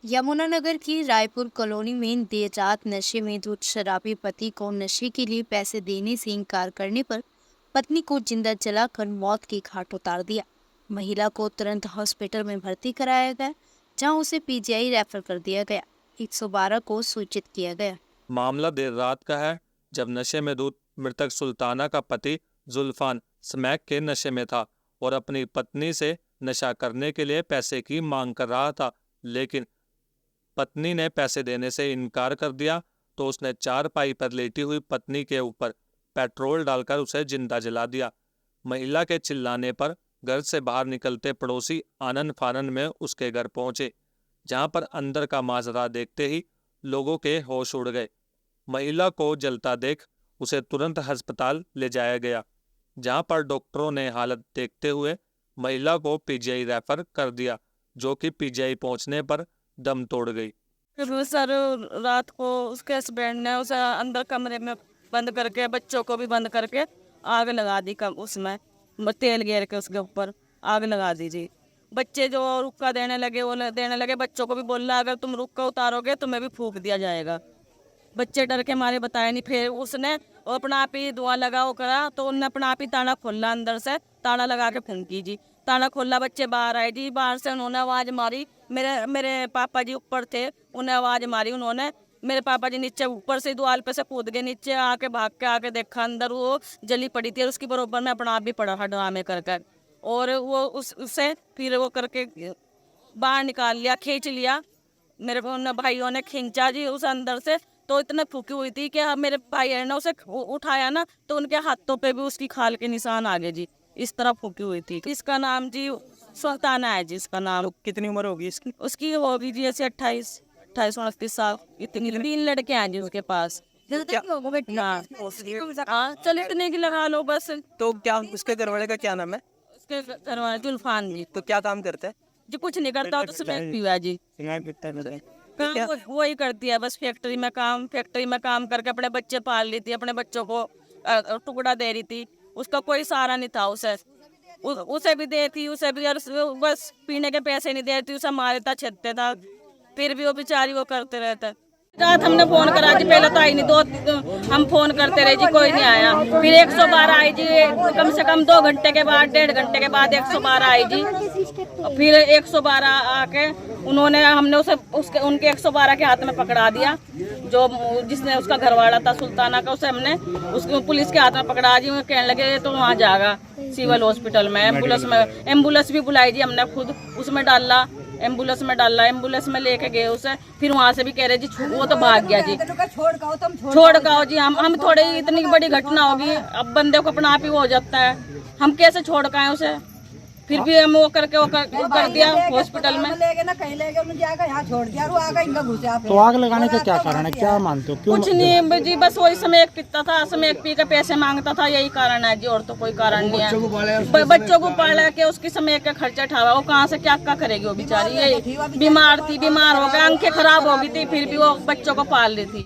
यमुनानगर की रायपुर कॉलोनी में देर रात नशे में धुत शराबी पति को नशे के लिए पैसे देने से इनकार करने पर पत्नी को जिंदा जलाकर मौत की घाट उतार दिया। महिला को तुरंत हॉस्पिटल में भर्ती कराया गया, जहां उसे पीजीआई रेफर कर दिया गया। 112 को सूचित किया गया। मामला देर रात का है, जब नशे में धुत मृतक सुल्ताना का पति जुल्फान स्मैक के नशे में था और अपनी पत्नी से नशा करने के लिए पैसे की मांग कर रहा था, लेकिन पत्नी ने पैसे देने से इनकार कर दिया तो उसने चारपाई पर लेटी हुई पत्नी के ऊपर पेट्रोल डालकर उसे जिंदा जला दिया। महिला के चिल्लाने पर घर से बाहर निकलते पड़ोसी आनन फानन में उसके घर पहुंचे, जहां पर अंदर का माजरा देखते ही लोगों के होश उड़ गए। महिला को जलता देख उसे तुरंत अस्पताल ले जाया गया, जहां पर डॉक्टरों ने हालत देखते हुए महिला को पीजीआई रेफर कर दिया, जो कि पीजीआई पहुंचने पर दम तोड़ गई। फिर सर रात को उसके हस्बैंड ने उसे अंदर कमरे में बंद करके बच्चों को भी बंद करके आग लगा दी। कम उसमें तेल घेर के उसके ऊपर आग लगा दी जी। बच्चे जो रुक्का देने लगे वो देने लगे, बच्चों को भी बोलना अगर तुम रुक्का उतारोगे तुम्हें भी फूंक दिया जाएगा। बच्चे डर के मारे बताए नहीं। फिर उसने अपना आप ही धुआं लगा वो करा तो उन्होंने अपना आप ही ताला खोला, अंदर से ताला लगा के फूंकी जी। ताला खोला, बच्चे बाहर आए जी। बाहर से उन्होंने आवाज़ मारी, मेरे पापा जी ऊपर थे, उन्हें आवाज़ मारी उन्होंने। मेरे पापा जी नीचे ऊपर से द्वार पे से कूद गए नीचे, आके भाग के आके देखा अंदर वो जली पड़ी थी और उसकी बरोबर में अपना आप भी पड़ा था ड्रामे कर कर। और वो उससे फिर वो करके बाहर निकाल लिया, खींच लिया। मेरे भाइयों ने खींचा जी उस अंदर से, तो इतने फूकी हुई थी कि मेरे भाई ने उसे उठाया ना तो उनके हाथों पे भी उसकी खाल के निशान आ गए जी। इस तरह फूकी हुई थी। इसका नाम जी सुल्ताना है जी, इसका नाम। तो कितनी उम्र होगी इसकी? उसकी होगी जी ऐसे 28-29 साल। इतनी 3 लड़के हैं जी उसके पास। हाँ चलो इतने की लगा लो बस। तो क्या उसके घरवाले का क्या नाम है? उसके घर वाले जुल्फान जी। तो क्या काम करता है? जी कुछ नहीं करता, तो स्मैक पीवा जी। काम वही करती है बस, फैक्ट्री में काम करके अपने बच्चे पाल रही थी, अपने बच्चों को टुकड़ा दे रही थी। उसका कोई सहारा नहीं था। उसे भी देती, उसे भी बस पीने के पैसे नहीं देती, उसे मारता छेदता था, फिर भी वो बेचारी वो करते रहते। रात हमने फोन करा जी, पहले तो आई नहीं, हम फोन करते रहे जी, कोई नहीं आया। फिर 112 आई जी, कम से कम 2 घंटे के बाद 1.5 घंटे के बाद 112 आई जी। फिर 112 आके हमने उनके 112 के हाथ में पकड़ा दिया। जो जिसने उसका घरवाला था सुल्ताना का, उसे हमने उसको पुलिस के हाथ में पकड़ा दी। वो कहने लगे तो वहाँ जाएगा सिविल हॉस्पिटल में। एम्बुलेंस भी बुलाई जी हमने, खुद उसमें डाला, एम्बुलेंस में लेके गए उसे। फिर वहाँ से भी कह रहे जी वो तो भाग गया जी। छोड़ गाओ जी, हम थोड़ी इतनी बड़ी घटना होगी, अब बंदे को अपना आप ही हो जाता है, हम कैसे छोड़ के आए उसे। फिर भी हम वो कर दिया हॉस्पिटल में। तो आग लगाने का क्या कारण है, क्या मानते हो? क्यों? कुछ नहीं जी, बस वही स्मैक पीता था, स्मैक पी के पैसे मांगता था, यही कारण है जी, और तो कोई कारण नहीं है। बच्चों को पाला के उसकी स्मैक का खर्चा उठावा, वो कहाँ से क्या करेगी वो बेचारी। यही बीमार हो गई, आंखें खराब हो गई थी, फिर भी वो बच्चों को पाल रही थी।